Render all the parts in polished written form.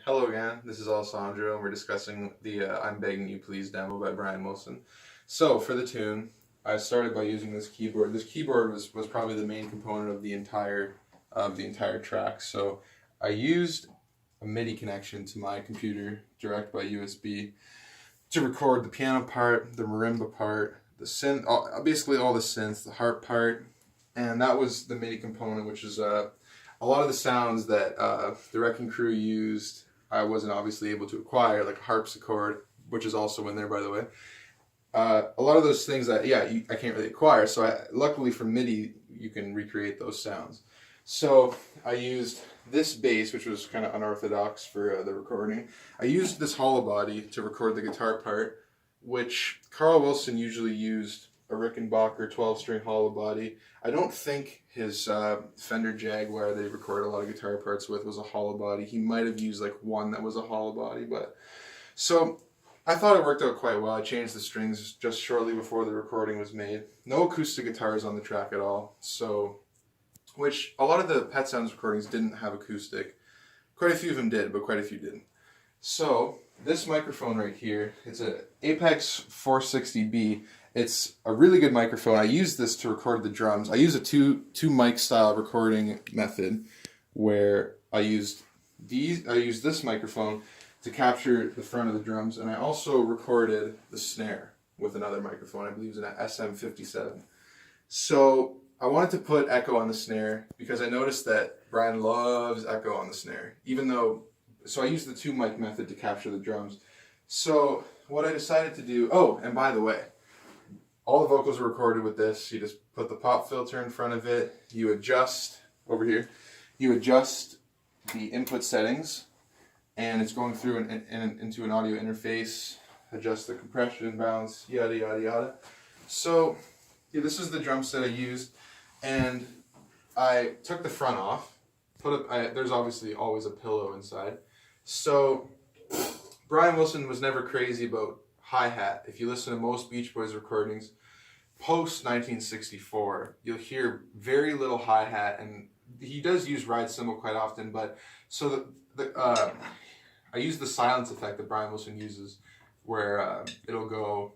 Hello again, this is Allesandro, and we're discussing the I'm Begging You Please demo by Brian Wilson. So, for the tune, I started by using this keyboard. This keyboard was probably the main component of the entire track. So, I used a MIDI connection to my computer, direct by USB, to record the piano part, the marimba part, the synth, basically all the synths, the harp part, and that was the MIDI component, which is a lot of the sounds that the Wrecking Crew used. I wasn't obviously able to acquire, like a harpsichord, which is also in there, by the way. A lot of those things that, I can't really acquire, so luckily for MIDI, you can recreate those sounds. So I used this bass, which was kind of unorthodox for the recording. I used this hollow body to record the guitar part, which Carl Wilson usually used a Rickenbacker 12-string hollow body. I don't think his Fender Jaguar they record a lot of guitar parts with was a hollow body. He might have used like one that was a hollow body, but so I thought it worked out quite well. I changed the strings just shortly before the recording was made. No acoustic guitars on the track at all, so which a lot of the Pet Sounds recordings didn't have acoustic. Quite a few of them did, but quite a few didn't. So this microphone right here, it's an Apex 460B. It's a really good microphone. I use this to record the drums. I use a two mic style recording method where I used this microphone to capture the front of the drums, and I also recorded the snare with another microphone. I believe it was an SM57. So I wanted to put echo on the snare because I noticed that Brian loves echo on the snare, so I used the 2 mic method to capture the drums. So what I decided to do, and by the way, all the vocals were recorded with this. You just put the pop filter in front of it. You adjust, over here, you adjust the input settings, and it's going through into an audio interface, adjust the compression, balance, yada, yada, yada. So this is the drum set I used, and I took the front off. There's obviously always a pillow inside. So Brian Wilson was never crazy about hi-hat. If you listen to most Beach Boys recordings post 1964, you'll hear very little hi-hat, and he does use ride cymbal quite often, but so I use the silence effect that Brian Wilson uses, where it'll go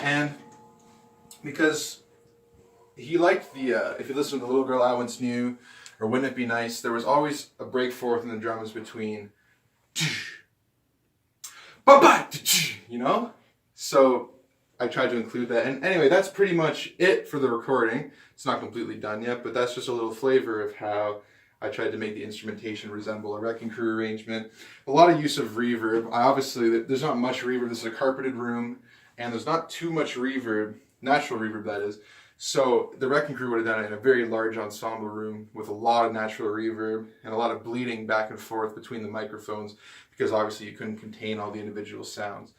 and because he liked if you listen to The Little Girl I Once Knew or Wouldn't It Be Nice, there was always a break forth in the drums between, So I tried to include that. And anyway, that's pretty much it for the recording. It's not completely done yet, but that's just a little flavor of how I tried to make the instrumentation resemble a Wrecking Crew arrangement. A lot of use of reverb. There's not much reverb. This is a carpeted room, and there's not too much reverb, natural reverb that is. So the Wrecking Crew would have done it in a very large ensemble room with a lot of natural reverb and a lot of bleeding back and forth between the microphones, because obviously you couldn't contain all the individual sounds.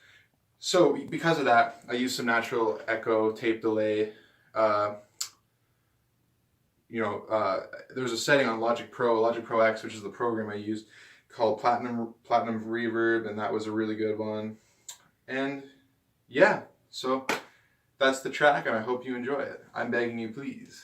So because of that, I used some natural echo, tape delay. There's a setting on Logic Pro X, which is the program I used, called Platinum Reverb, and that was a really good one. And yeah, so that's the track, and I hope you enjoy it. I'm Begging You Please.